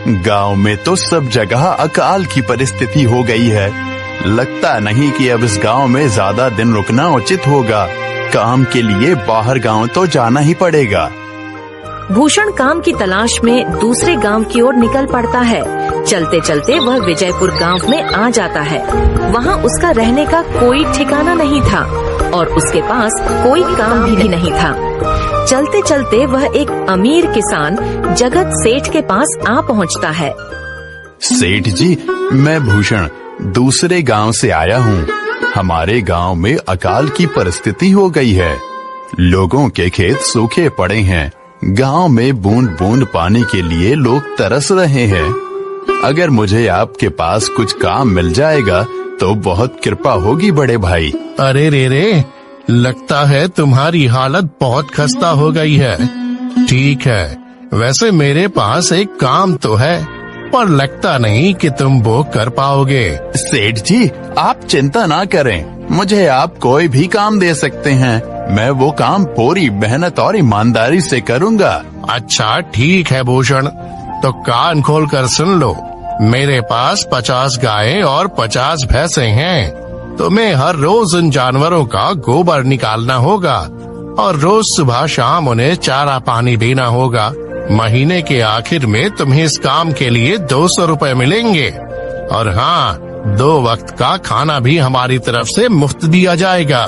गांव में तो सब जगह अकाल की परिस्थिति हो गई है। लगता नहीं कि अब इस गांव में ज्यादा दिन रुकना उचित होगा। काम के लिए बाहर गांव तो जाना ही पड़ेगा। भूषण काम की तलाश में दूसरे गांव की ओर निकल पड़ता है। चलते चलते वह विजयपुर गांव में आ जाता है। वहां उसका रहने का कोई ठिकाना नहीं था और उसके पास कोई काम भी नहीं था। चलते चलते वह एक अमीर किसान जगत सेठ के पास आ पहुंचता है। सेठ जी, मैं भूषण दूसरे गांव से आया हूँ। हमारे गांव में अकाल की परिस्थिति हो गई है। लोगों के खेत सूखे पड़े हैं। गांव में बूंद बूंद पानी के लिए लोग तरस रहे हैं। अगर मुझे आपके पास कुछ काम मिल जाएगा तो बहुत कृपा होगी बड़े भाई। अरे रे, लगता है तुम्हारी हालत बहुत खस्ता हो गई है। ठीक है, वैसे मेरे पास एक काम तो है, पर लगता नहीं कि तुम वो कर पाओगे। सेठ जी, आप चिंता ना करें, मुझे आप कोई भी काम दे सकते हैं। मैं वो काम पूरी मेहनत और ईमानदारी से करूँगा। अच्छा ठीक है भूषण, तो कान खोल कर सुन लो। मेरे पास 50 गायें और 50 भैंसें हैं। तुम्हें हर रोज उन जानवरों का गोबर निकालना होगा और रोज सुबह शाम उन्हें चारा पानी देना होगा। महीने के आखिर में तुम्हें इस काम के लिए 200 रुपए मिलेंगे और हाँ, 2 वक्त का खाना भी हमारी तरफ से मुफ्त दिया जाएगा।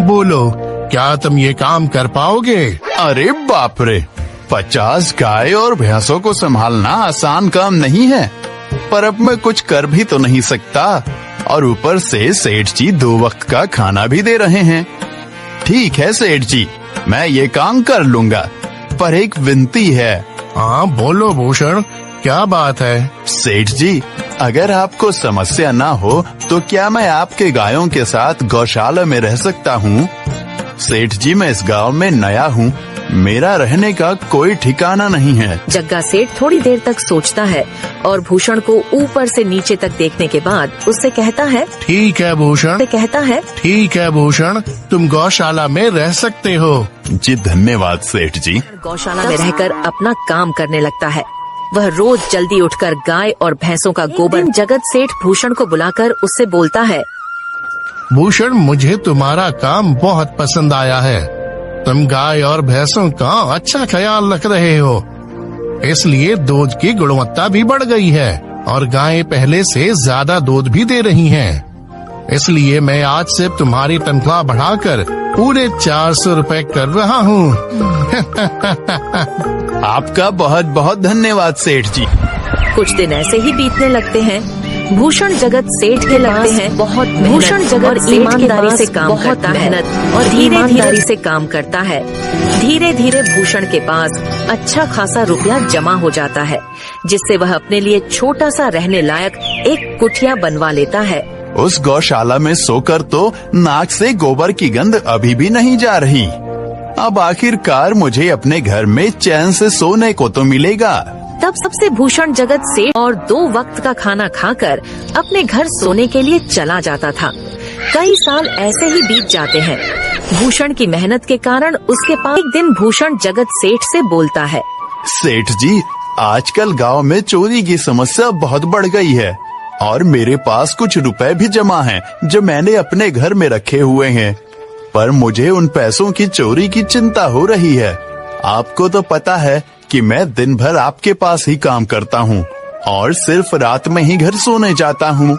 बोलो, क्या तुम ये काम कर पाओगे? अरे बाप रे, 50 गाय और भैंसों को संभालना आसान काम नहीं है, पर अब मैं कुछ कर भी तो नहीं सकता। और ऊपर से सेठ जी 2 वक्त का खाना भी दे रहे हैं। ठीक है सेठ जी, मैं ये काम कर लूँगा, पर एक विनती है। हाँ बोलो भूषण, क्या बात है? सेठ जी, अगर आपको समस्या ना हो तो क्या मैं आपके गायों के साथ गौशाला में रह सकता हूँ? सेठ जी, मैं इस गांव में नया हूँ, मेरा रहने का कोई ठिकाना नहीं है। जग्गा सेठ थोड़ी देर तक सोचता है और भूषण को ऊपर से नीचे तक देखने के बाद उससे कहता है, ठीक है भूषण। ठीक है भूषण, तुम गौशाला में रह सकते हो। जी धन्यवाद सेठ जी। गौशाला में रहकर अपना काम करने लगता है। वह रोज जल्दी उठकर गाय और भैंसों का गोबर जगत सेठ भूषण को बुलाकर उससे बोलता है, भूषण, मुझे तुम्हारा काम बहुत पसंद आया है। तुम गाय और भैंसों का अच्छा ख्याल रख रहे हो, इसलिए दूध की गुणवत्ता भी बढ़ गई है और गायें पहले से ज्यादा दूध भी दे रही हैं। इसलिए मैं आज से तुम्हारी तनख्वाह बढ़ाकर पूरे 400 रुपए कर रहा हूँ। आपका बहुत बहुत धन्यवाद सेठ जी। कुछ दिन ऐसे ही बीतने लगते हैं। भूषण जगत सेठ के लगते हैं बहुत भूषण जगत ईमानदारी से काम करता है और धीरे-धीरे से काम करता है। धीरे-धीरे भूषण के पास अच्छा खासा रुपया जमा हो जाता है, जिससे वह अपने लिए छोटा सा रहने लायक एक कुटिया बनवा लेता है। उस गौशाला में सोकर तो नाक से गोबर की गंध अभी भी नहीं जा रही। अब आखिरकार मुझे अपने घर में चैन से सोने को तो मिलेगा। तब सबसे भूषण जगत सेठ और 2 वक्त का खाना खाकर अपने घर सोने के लिए चला जाता था। कई साल ऐसे ही बीत जाते हैं। भूषण की मेहनत के कारण उसके पास एक दिन भूषण जगत सेठ से बोलता है, सेठ जी, आजकल गांव में चोरी की समस्या बहुत बढ़ गई है और मेरे पास कुछ रुपए भी जमा हैं जो मैंने अपने घर में रखे हुए हैं, पर मुझे उन पैसों की चोरी की चिंता हो रही है। आपको तो पता है कि मैं दिन भर आपके पास ही काम करता हूँ और सिर्फ रात में ही घर सोने जाता हूँ,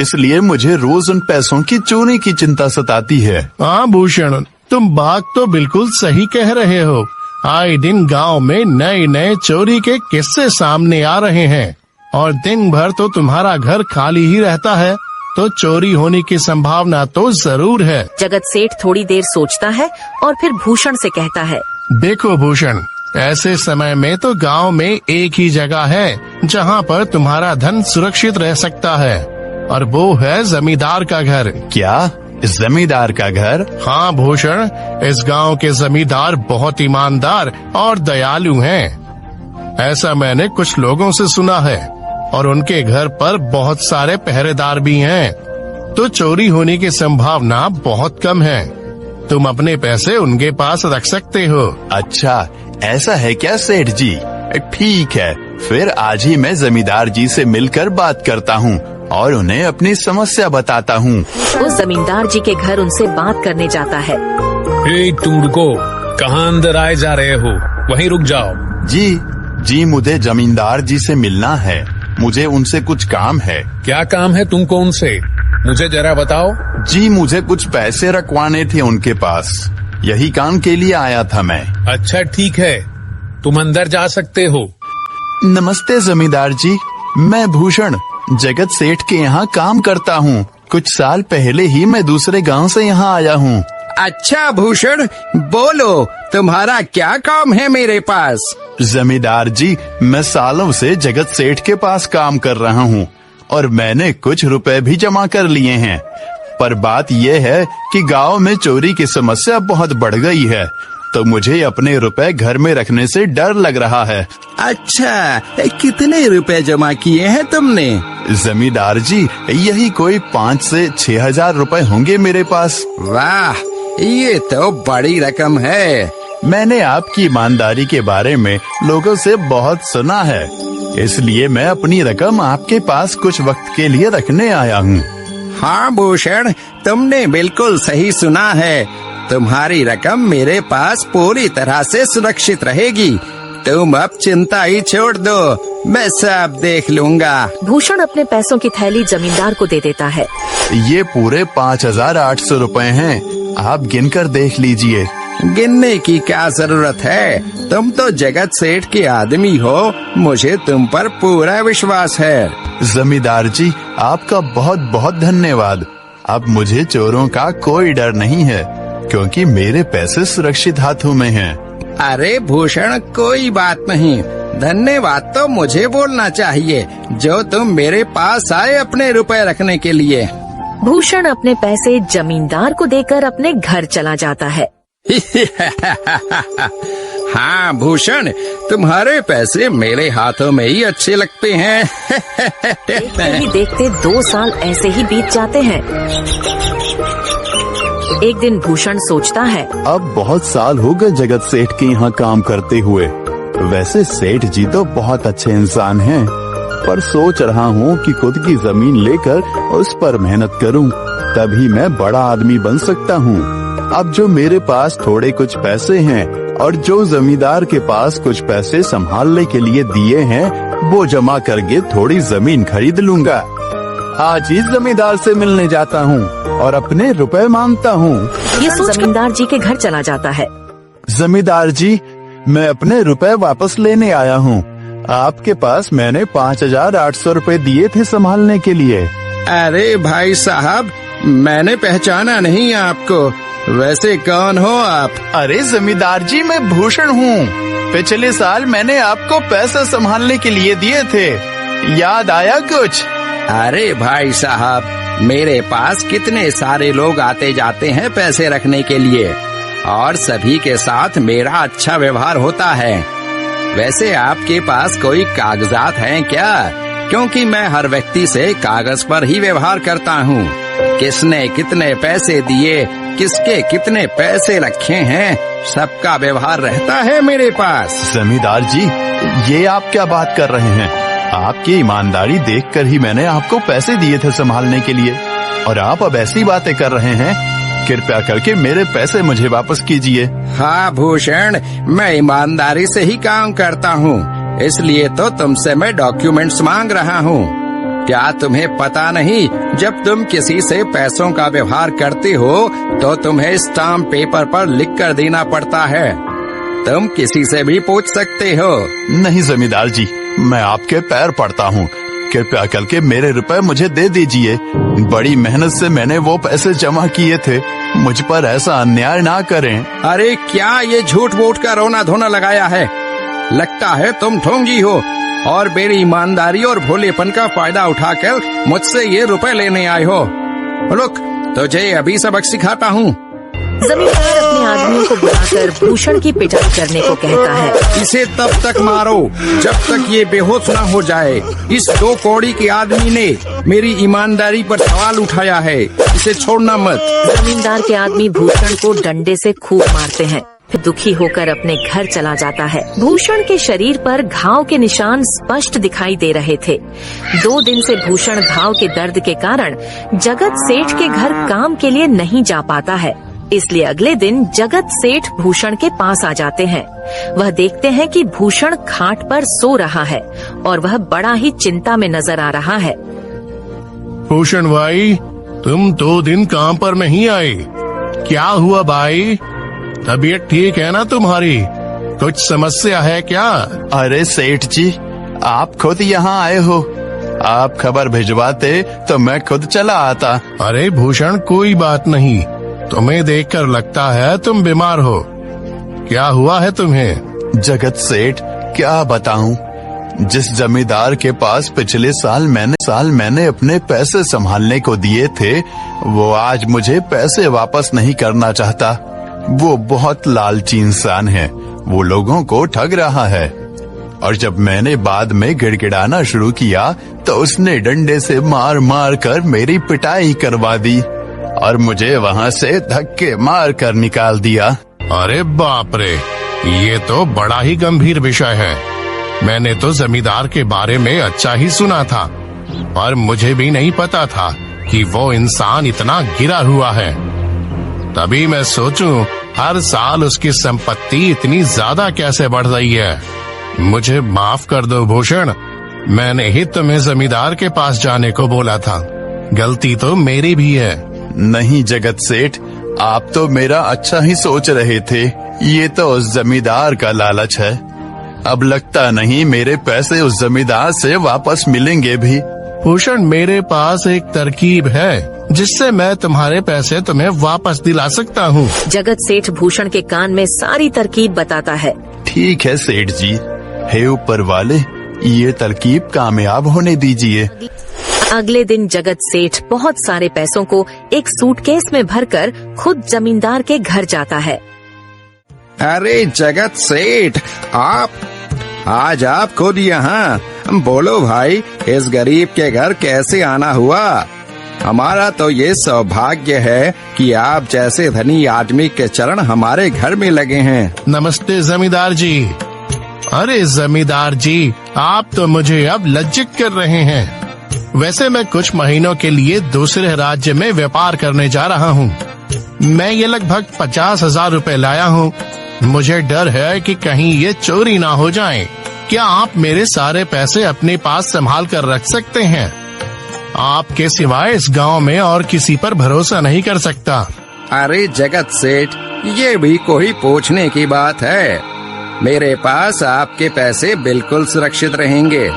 इसलिए मुझे रोज उन पैसों की चोरी की चिंता सताती है। हाँ भूषण, तुम बात तो बिल्कुल सही कह रहे हो। आए दिन गांव में नए नए चोरी के किस्से सामने आ रहे हैं और दिन भर तो तुम्हारा घर खाली ही रहता है, तो चोरी होने की संभावना तो जरूर है। जगत सेठ थोड़ी देर सोचता है और फिर भूषण से कहता है, देखो भूषण, ऐसे समय में तो गांव में एक ही जगह है जहां पर तुम्हारा धन सुरक्षित रह सकता है, और वो है जमींदार का घर। क्या जमींदार का घर? हाँ भूषण, इस गांव के जमींदार बहुत ईमानदार और दयालु हैं। ऐसा मैंने कुछ लोगों से सुना है और उनके घर पर बहुत सारे पहरेदार भी हैं, तो चोरी होने की संभावना बहुत कम है। तुम अपने पैसे उनके पास रख सकते हो। अच्छा, ऐसा है क्या सेठ जी? ठीक है, फिर आज ही मैं जमींदार जी से मिलकर बात करता हूँ और उन्हें अपनी समस्या बताता हूँ। वो जमींदार जी के घर उनसे बात करने जाता है। तुम रुको, कहाँ अंदर आए जा रहे हो? वहीं रुक जाओ। जी मुझे जमींदार जी से मिलना है। मुझे उनसे कुछ काम है। क्या काम है तुमको उनसे? मुझे जरा बताओ। जी मुझे कुछ पैसे रखवाने थे उनके पास, यही काम के लिए आया था मैं। अच्छा ठीक है, तुम अंदर जा सकते हो। नमस्ते जमींदार जी, मैं भूषण जगत सेठ के यहाँ काम करता हूँ। कुछ साल पहले ही मैं दूसरे गांव से यहाँ आया हूँ। अच्छा भूषण, बोलो तुम्हारा क्या काम है मेरे पास? जमींदार जी, मैं सालों से जगत सेठ के पास काम कर रहा हूँ और मैंने कुछ रुपए भी जमा कर लिए हैं। पर बात यह है कि गांव में चोरी की समस्या बहुत बढ़ गई है, तो मुझे अपने रुपए घर में रखने से डर लग रहा है। अच्छा, कितने रुपए जमा किए हैं तुमने? जमींदार जी, यही कोई 5 से 6 हजार रुपए होंगे मेरे पास। वाह, ये तो बड़ी रकम है। मैंने आपकी ईमानदारी के बारे में लोगों से बहुत सुना है, इसलिए मैं अपनी रकम आपके पास कुछ वक्त के लिए रखने आया हूँ। हाँ भूषण, तुमने बिल्कुल सही सुना है। तुम्हारी रकम मेरे पास पूरी तरह से सुरक्षित रहेगी। तुम अब चिंता ही छोड़ दो, मैं सब देख लूँगा। भूषण अपने पैसों की थैली जमींदार को दे देता है। ये पूरे 5,800 रुपए हैं, आप गिनकर देख लीजिए। गिनने की क्या जरूरत है? तुम तो जगत सेठ के आदमी हो, मुझे तुम पर पूरा विश्वास है। जमींदार जी, आपका बहुत बहुत धन्यवाद। अब मुझे चोरों का कोई डर नहीं है, क्योंकि मेरे पैसे सुरक्षित हाथों में हैं। अरे भूषण, कोई बात नहीं, धन्यवाद तो मुझे बोलना चाहिए, जो तुम मेरे पास आए अपने रुपए रखने के लिए। भूषण अपने पैसे जमींदार को देकर अपने घर चला जाता है। हाँ भूषण, तुम्हारे पैसे मेरे हाथों में ही अच्छे लगते हैं। देखते ही देखते 2 साल ऐसे ही बीत जाते हैं। एक दिन भूषण सोचता है, अब बहुत साल हो गए जगत सेठ के यहाँ काम करते हुए। वैसे सेठ जी तो बहुत अच्छे इंसान हैं, पर सोच रहा हूँ कि खुद की जमीन लेकर उस पर मेहनत करूँ, तभी मैं बड़ा आदमी बन सकता हूँ। अब जो मेरे पास थोड़े कुछ पैसे हैं और जो जमींदार के पास कुछ पैसे संभालने के लिए दिए हैं, वो जमा करके थोड़ी जमीन खरीद लूँगा। आज ही जमींदार से मिलने जाता हूँ और अपने रुपए मांगता हूँ। ये सोच जमींदार जी के घर चला जाता है। जमींदार जी, मैं अपने रुपए वापस लेने आया हूँ। आपके पास मैंने 5,800 रुपए दिए थे संभालने के लिए। अरे भाई साहब, मैंने पहचाना नहीं आपको, वैसे कौन हो आप? अरे जमींदार जी, मैं भूषण हूँ। पिछले साल मैंने आपको पैसे संभालने के लिए दिए थे, याद आया कुछ? अरे भाई साहब, मेरे पास कितने सारे लोग आते जाते हैं पैसे रखने के लिए, और सभी के साथ मेरा अच्छा व्यवहार होता है। वैसे आपके पास कोई कागजात हैं क्या? क्योंकि मैं हर व्यक्ति से कागज पर ही व्यवहार करता हूँ। किसने कितने पैसे दिए, किसके कितने पैसे रखे हैं, सबका व्यवहार रहता है मेरे पास। जमींदार जी, ये आप क्या बात कर रहे हैं? आपकी ईमानदारी देखकर ही मैंने आपको पैसे दिए थे संभालने के लिए, और आप अब ऐसी बातें कर रहे हैं। कृपया करके मेरे पैसे मुझे वापस कीजिए। हाँ भूषण, मैं ईमानदारी से ही काम करता हूँ, इसलिए तो तुमसे मैं डॉक्यूमेंट्स मांग रहा हूँ। क्या तुम्हें पता नहीं, जब तुम किसी से पैसों का व्यवहार करते हो तो तुम्हें स्टाम्प पेपर पर लिख कर देना पड़ता है। तुम किसी से भी पूछ सकते हो। नहीं जमींदार जी, मैं आपके पैर पड़ता हूँ, कृपया करके मेरे रुपए मुझे दे दीजिए। बड़ी मेहनत से मैंने वो पैसे जमा किए थे, मुझ पर ऐसा अन्याय ना करें। अरे क्या ये झूठ मूठ का रोना धोना लगाया है? लगता है तुम ढोंगी हो और मेरी ईमानदारी और भोलेपन का फायदा उठाकर मुझसे ये रुपए लेने आए हो। रुक, तुझे अभी सबक सिखाता हूँ। जमींदार अपने आदमियों को बुलाकर भूषण की पिटाई करने को कहता है। इसे तब तक मारो जब तक ये बेहोश न हो जाए। इस 2 कौड़ी के आदमी ने मेरी ईमानदारी पर सवाल उठाया है, इसे छोड़ना मत। जमींदार के आदमी भूषण को डंडे से खूब मारते हैं। फिर दुखी होकर अपने घर चला जाता है। भूषण के शरीर पर घाव के निशान स्पष्ट दिखाई दे रहे थे। 2 दिन से भूषण घाव के दर्द के कारण जगत सेठ के घर काम के लिए नहीं जा पाता है। इसलिए अगले दिन जगत सेठ भूषण के पास आ जाते हैं। वह देखते हैं कि भूषण खाट पर सो रहा है और वह बड़ा ही चिंता में नजर आ रहा है। भूषण भाई, तुम 2 दिन काम पर नहीं आए, क्या हुआ भाई? तबीयत ठीक है ना तुम्हारी? कुछ समस्या है क्या? अरे सेठ जी, आप खुद यहाँ आए हो। आप खबर भिजवाते तो मैं खुद चला आता। अरे भूषण, कोई बात नहीं, तुम्हें देखकर लगता है तुम बीमार हो। क्या हुआ है तुम्हें? जगत सेठ, क्या बताऊं, जिस जमींदार के पास पिछले साल मैंने अपने पैसे संभालने को दिए थे, वो आज मुझे पैसे वापस नहीं करना चाहता। वो बहुत लालची इंसान है, वो लोगों को ठग रहा है। और जब मैंने बाद में गिड़गिड़ाना शुरू किया तो उसने डंडे से मार मार कर मेरी पिटाई करवा दी और मुझे वहाँ से धक्के मार कर निकाल दिया। अरे बाप रे, ये तो बड़ा ही गंभीर विषय है। मैंने तो जमींदार के बारे में अच्छा ही सुना था, पर मुझे भी नहीं पता था कि वो इंसान इतना गिरा हुआ है। तभी मैं सोचूं, हर साल उसकी संपत्ति इतनी ज्यादा कैसे बढ़ रही है। मुझे माफ कर दो भूषण, मैंने ही तुम्हें जमींदार के पास जाने को बोला था। गलती तो मेरी भी है। नहीं जगत सेठ, आप तो मेरा अच्छा ही सोच रहे थे। ये तो उस जमींदार का लालच है। अब लगता नहीं मेरे पैसे उस जमींदार से वापस मिलेंगे भी। भूषण, मेरे पास एक तरकीब है जिससे मैं तुम्हारे पैसे तुम्हें वापस दिला सकता हूँ। जगत सेठ भूषण के कान में सारी तरकीब बताता है। ठीक है सेठ जी, हे ऊपर वाले, ये तरकीब कामयाब होने दीजिए। अगले दिन जगत सेठ बहुत सारे पैसों को एक सूटकेस में भरकर खुद जमींदार के घर जाता है। अरे जगत सेठ, आज आप खुद यहाँ? बोलो भाई, इस गरीब के घर कैसे आना हुआ? हमारा तो ये सौभाग्य है कि आप जैसे धनी आदमी के चरण हमारे घर में लगे हैं। नमस्ते जमींदार जी। अरे जमींदार जी, आप तो मुझे अब लज्जित कर रहे हैं। वैसे मैं कुछ महीनों के लिए दूसरे राज्य में व्यापार करने जा रहा हूँ। मैं ये लगभग 50,000 रुपए लाया हूँ। मुझे डर है कि कहीं ये चोरी ना हो जाए। क्या आप मेरे सारे पैसे अपने पास संभाल कर रख सकते हैं? आपके सिवाय इस गांव में और किसी पर भरोसा नहीं कर सकता। अरे जगत सेठ, ये भी कोई पूछने की बात है? मेरे पास आपके पैसे बिल्कुल सुरक्षित रहेंगे।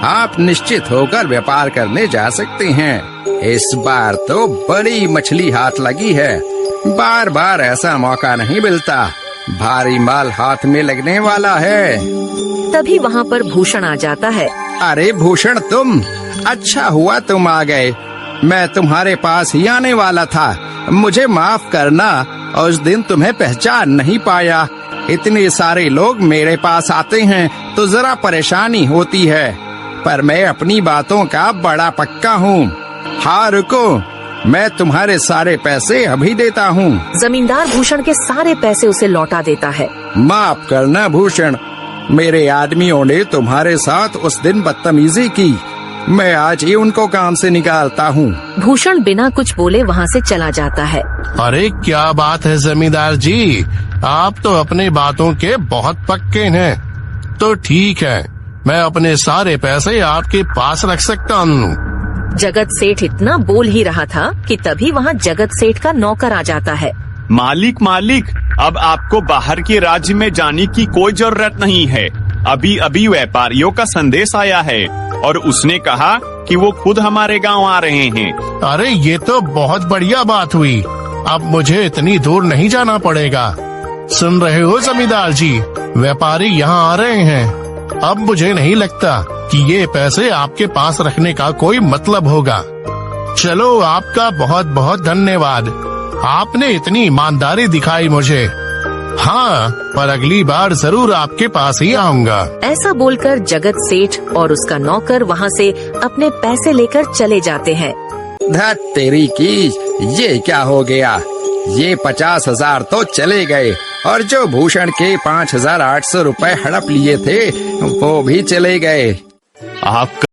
आप निश्चित होकर व्यापार करने जा सकते हैं। इस बार तो बड़ी मछली हाथ लगी है। बार बार ऐसा मौका नहीं मिलता। भारी माल हाथ में लगने वाला है। तभी वहाँ पर भूषण आ जाता है। अरे भूषण, तुम? अच्छा हुआ तुम आ गए। मैं तुम्हारे पास ही आने वाला था। मुझे माफ करना, उस दिन तुम्हें पहचान नहीं पाया। इतने सारे लोग मेरे पास आते हैं तो जरा परेशानी होती है, पर मैं अपनी बातों का बड़ा पक्का हूँ। हाँ रुको, मैं तुम्हारे सारे पैसे अभी देता हूँ। जमींदार भूषण के सारे पैसे उसे लौटा देता है। माफ करना भूषण, मेरे आदमियों ने तुम्हारे साथ उस दिन बदतमीजी की। मैं आज ही उनको काम से निकालता हूँ। भूषण बिना कुछ बोले वहाँ से चला जाता है। अरे क्या बात है जमींदार जी, आप तो अपने बातों के बहुत पक्के हैं। तो ठीक है, मैं अपने सारे पैसे आपके पास रख सकता हूँ। जगत सेठ इतना बोल ही रहा था कि तभी वहाँ जगत सेठ का नौकर आ जाता है। मालिक, अब आपको बाहर के राज्य में जाने की कोई जरूरत नहीं है। अभी अभी व्यापारियों का संदेश आया है और उसने कहा कि वो खुद हमारे गांव आ रहे हैं। अरे ये तो बहुत बढ़िया बात हुई। अब मुझे इतनी दूर नहीं जाना पड़ेगा। सुन रहे हो जमींदार जी, व्यापारी यहाँ आ रहे हैं। अब मुझे नहीं लगता कि ये पैसे आपके पास रखने का कोई मतलब होगा। चलो, आपका बहुत बहुत धन्यवाद। आपने इतनी ईमानदारी दिखाई मुझे। हाँ, पर अगली बार जरूर आपके पास ही आऊंगा। ऐसा बोलकर जगत सेठ और उसका नौकर वहाँ से अपने पैसे लेकर चले जाते हैं। धत तेरी की, ये क्या हो गया? ये 50,000 तो चले गए और जो भूषण के 5,800 रुपए हड़प लिए थे वो भी चले गए। आप